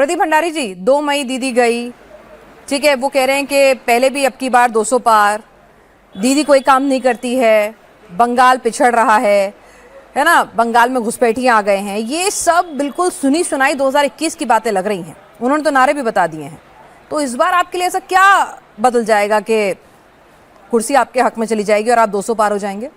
प्रदीप भंडारी जी, 2 मई दीदी गई, ठीक है, वो कह रहे हैं कि पहले भी अब की बार 200 पार, दीदी कोई काम नहीं करती है, बंगाल पिछड़ रहा है ना, बंगाल में घुसपैठियां आ गए हैं। ये सब बिल्कुल सुनी सुनाई 2021 की बातें लग रही हैं। उन्होंने तो नारे भी बता दिए हैं। तो इस बार आपके लिए ऐसा क्या बदल जाएगा कि कुर्सी आपके हक में चली जाएगी और आप 200 पार हो जाएंगे?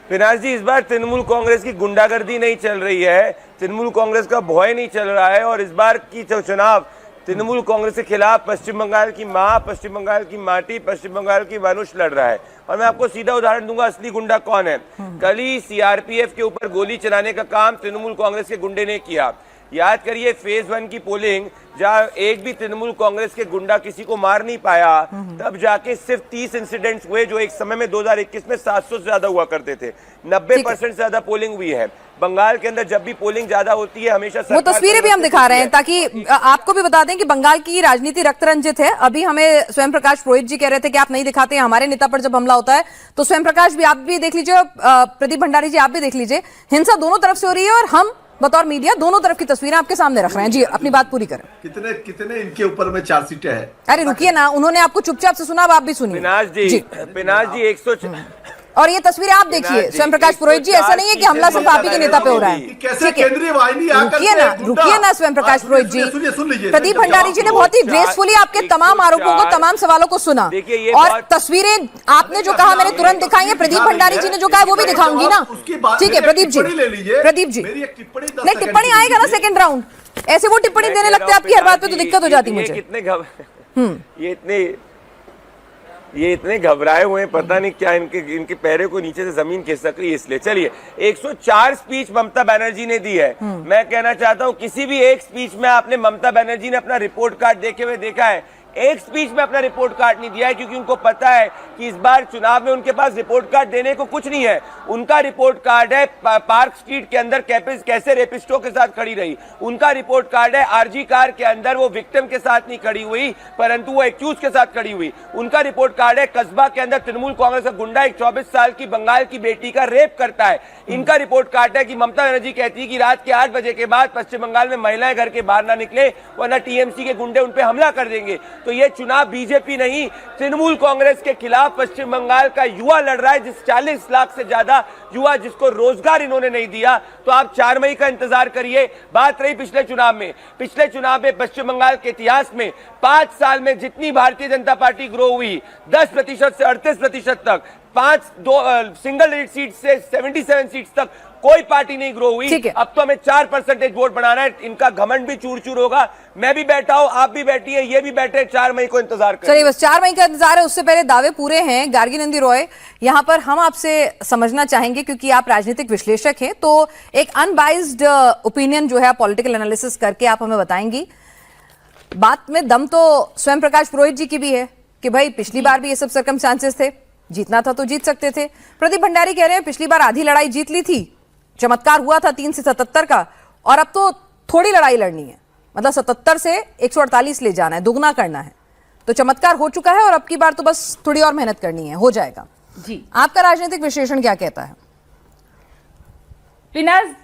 पिनाश जी, इस बार तृणमूल कांग्रेस की गुंडागर्दी नहीं चल रही है, तृणमूल कांग्रेस का भय नहीं चल रहा है। और इस बार की चुनाव तृणमूल कांग्रेस के खिलाफ पश्चिम बंगाल की मां, पश्चिम बंगाल की माटी, पश्चिम बंगाल की वानुष लड़ रहा है। और मैं आपको सीधा उदाहरण दूंगा, असली गुंडा कौन है। कल ही सीआरपीएफ के ऊपर गोली चलाने का काम तृणमूल कांग्रेस के गुंडे ने किया। याद करिए फेज 1 की पोलिंग, जहां एक भी तृणमूल कांग्रेस के गुंडा किसी को मार नहीं पाया, तब जाके सिर्फ 30 इंसिडेंट्स हुए, जो एक समय में 2021 में 700 से ज्यादा हुआ करते थे। 90% से ज्यादा पोलिंग हुई है। बंगाल के अंदर जब भी पोलिंग ज्यादा होती है हमेशा वो तस्वीरें भी हम दिखा रहे हैं ताकि आपको भी बता दें कि बंगाल की राजनीति रक्त रंजित है। अभी हमें स्वयं प्रकाश पुरोहित जी कह रहे थे कि आप नहीं दिखाते हैं, हमारे नेता पर जब हमला होता है तो स्वयं प्रकाश भी, आप भी देख लीजिए, प्रदीप भंडारी जी आप भी देख लीजिए, हिंसा दोनों तरफ से हो रही है और हम बतौर मीडिया दोनों तरफ की तस्वीरें आपके सामने रख रहे हैं। जी, अपनी बात पूरी करें। कितने इनके ऊपर में चार्जशीटें हैं? अरे रुकिए ना, उन्होंने आपको चुपचाप से सुना, अब आप भी सुनिए। पिनाश जी 100 और ये तस्वीरें आप देखिए स्वयं प्रकाश पुरोहित जी, ऐसा नहीं है कि हमला सिर्फ आप ही के नेता पे हो रहा है। रुकिए ना स्वयं प्रकाश पुरोहित जी, प्रदीप भंडारी जी ने बहुत ही ग्रेसफुली आपके तमाम आरोपों को, तमाम सवालों को सुना और तस्वीरें आपने जो कहा मैंने तुरंत दिखाई है। प्रदीप भंडारी जी ने जो कहा वो भी दिखाऊंगी ना। ठीक है प्रदीप जी, नहीं टिप्पणी आएगा ना सेकंड राउंड। ऐसे वो टिप्पणी देने लगते हैं आपकी हर बात पे तो दिक्कत हो जाती मुझे। ये इतने घबराए हुए हैं, पता नहीं क्या इनके पैरों को नीचे से जमीन खिसक रही है। इसलिए चलिए, 104 स्पीच ममता बनर्जी ने दी है। मैं कहना चाहता हूं किसी भी एक स्पीच में आपने ममता बनर्जी ने अपना रिपोर्ट कार्ड देखे हुए देखा है? एक स्पीच में अपना रिपोर्ट कार्ड नहीं दिया है, क्योंकि उनको पता है कि इस बार चुनाव में उनके पास रिपोर्ट कार्ड देने को कुछ नहीं है। उनका रिपोर्ट कार्ड है पार्क स्ट्रीट के अंदर कैसे रेपिस्टों के साथ खड़ी रही। उनका रिपोर्ट कार्ड है आरजी कार के अंदर वो विक्टिम के साथ नहीं खड़ी हुई, परंतु वो एक्यूज के साथ खड़ी हुई। उनका रिपोर्ट कार्ड है कस्बा के अंदर तृणमूल कांग्रेस का गुंडा एक 24 साल की बंगाल की बेटी का रेप करता है। इनका रिपोर्ट कार्ड है कि ममता बनर्जी कहती है कि रात के 8 बजे के बाद पश्चिम बंगाल में महिलाएं घर के बाहर ना निकले, वरना टीएमसी के गुंडे उनपे हमला कर देंगे। तो ये चुनाव बीजेपी नहीं, तृणमूल कांग्रेस के खिलाफ पश्चिम बंगाल का युवा लड़ रहा है, जिस 40 लाख से ज्यादा युवा जिसको रोजगार इन्होंने नहीं दिया। तो आप 4 मई का इंतजार करिए। बात रही पिछले चुनाव में पश्चिम बंगाल के इतिहास में 5 साल में जितनी भारतीय जनता पार्टी ग्रो हुई, 10% से 38% तक, 5 सिंगल डिजिट सीट से 77 सीट तक कोई पार्टी नहीं ग्रो हुई। अब तो हमें 4% वोट बनाना है। इनका घमंड भी चूर चूर होगा। मैं भी बैठा हूं, आप भी बैठी है, ये भी बैठे, 4 मई को इंतजार करें। चलिए बस 4 मई का इंतजार है, उससे पहले दावे पूरे हैं। गार्गी नंदी रॉय, यहाँ पर हम आपसे समझना चाहेंगे, क्योंकि आप राजनीतिक विश्लेषक हैं, तो एक अनबाइज्ड ओपिनियन जो है पॉलिटिकल एनालिसिस करके आप हमें बताएंगी। बात में दम तो स्वयं प्रकाश पुरोहित जी की भी है कि भाई पिछली बार भी ये सब सर्कमस्टांसेस थे, जीतना था तो जीत सकते थे। प्रदीप भंडारी कह रहे हैं पिछली बार आधी लड़ाई जीत ली थी, चमत्कार हुआ था 3 से 77 का, और अब तो थोड़ी लड़ाई लड़नी है, मतलब 77 से 148 ले जाना है, दुगना करना है। तो चमत्कार हो चुका है और अब की बार तो बस थोड़ी और मेहनत करनी है, हो जाएगा। जी, आपका राजनीतिक विश्लेषण क्या कहता है? पिनाज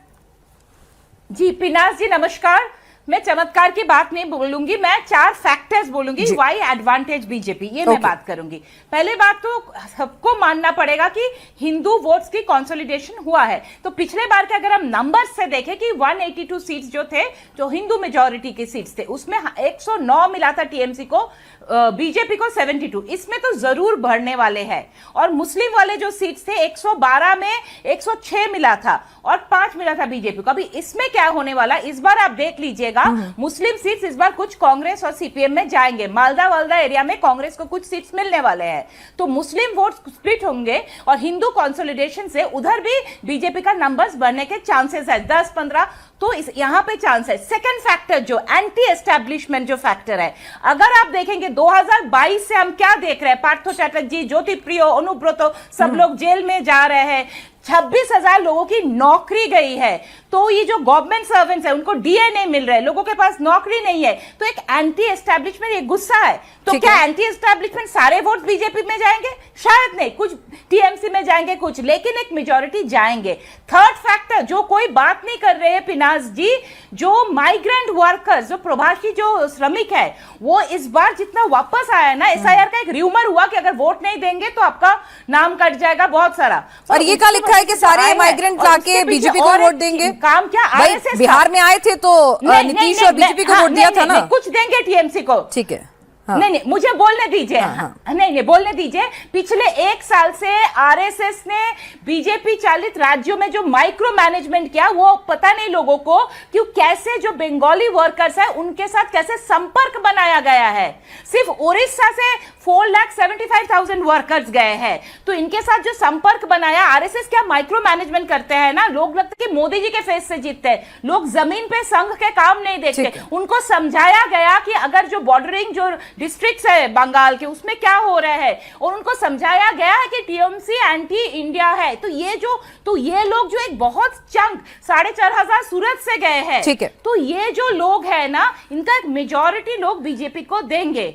जी नमस्कार। मैं चमत्कार की बात नहीं बोलूंगी, मैं 4 फैक्टर्स बोलूंगी व्हाई एडवांटेज बीजेपी, ये मैं बात करूंगी। पहले बात तो सबको मानना पड़ेगा कि हिंदू वोट्स की कंसोलिडेशन हुआ है। तो पिछले बार के अगर हम नंबर्स से देखें कि 182 सीट्स जो थे, जो हिंदू मेजॉरिटी की सीट्स थे, उसमें 109 मिला था टीएमसी को, बीजेपी को 72। इसमें तो जरूर बढ़ने वाले हैं। और मुस्लिम वाले जो सीट्स थे 112 में 106 मिला था और 5 मिला था बीजेपी को। अभी इसमें क्या होने वाला, इस बार आप देख लीजिएगा, मुस्लिम सीट्स इस बार कुछ कांग्रेस और सीपीएम में जाएंगे। मालदा वालदा एरिया में कांग्रेस को कुछ सीट्स मिलने वाले हैं, तो मुस्लिम वोट स्प्लिट होंगे और हिंदू कंसोलिडेशन से उधर भी बीजेपी का नंबर्स बढ़ने के चांसेस है, 10-15 तो यहाँ पे चांस है। सेकंड फैक्टर जो एंटी एस्टैब्लिशमेंट जो फैक्टर है, अगर आप देखेंगे 2022 से हम क्या देख रहे हैं, पार्थो चैटर्जी, ज्योति प्रियो, अनुब्रतो सब लोग जेल में जा रहे हैं। 26,000 लोगों की नौकरी गई है। तो ये जो गवर्नमेंट सर्वेंट्स है उनको डीए नहीं मिल रहा है, लोगों के पास नौकरी नहीं है, तो एक एंटी एस्टैब्लिशमेंट एक गुस्सा है। तो ठीक क्या है। एंटी एस्टैब्लिशमेंट सारे वोट बीजेपी में जाएंगे? शायद नहीं, कुछ टीएमसी में जाएंगे कुछ, लेकिन एक मेजॉरिटी जाएंगे। थर्ड फैक्टर जो कोई बात नहीं कर रहे हैं पिनाज जी, जो माइग्रेंट वर्कर्स, जो प्रवासी जो श्रमिक है, वो इस बार जितना वापस आया ना, एसआईआर का एक र्यूमर हुआ कि अगर वोट नहीं देंगे तो आपका नाम कट जाएगा बहुत सारा। और ये क्या लिखा है कि सारे माइग्रेंट लाके बीजेपी को वोट देंगे? काम क्या भाई, आरएसएस बिहार में आए थे तो नीतीश और बीजेपी को वोट दिया था ना। कुछ देंगे टीएमसी को, ठीक है। हाँ। नहीं मुझे बोलने दीजिए। नहीं बोलने दीजिए। पिछले एक साल से आरएसएस ने बीजेपी चालित राज्यों में जो माइक्रो मैनेजमेंट किया, वो पता नहीं लोगों को कि कैसे जो बंगाली वर्कर्स है उनके साथ कैसे संपर्क बनाया गया है। सिर्फ उड़ीसा से 4,75,000 वर्कर्स गए हैं, तो इनके साथ जो संपर्क बनाया। आरएसएस क्या माइक्रो मैनेजमेंट करते हैं ना, लोग लगता है कि मोदी जी के फेस से जीतते हैं, लोग जमीन पे संघ के काम नहीं देखते। उनको समझाया गया कि अगर जो बॉर्डरिंग जो डिस्ट्रिक्ट्स है बंगाल के उसमें क्या हो रहा है, और उनको समझाया गया है कि टीएमसी एंटी इंडिया है। तो ये लोग जो एक बहुत चंक 4,500 सूरत से गए हैं, ठीक है। तो ये जो लोग हैं ना, इनका एक मेजॉरिटी लोग बीजेपी को देंगे।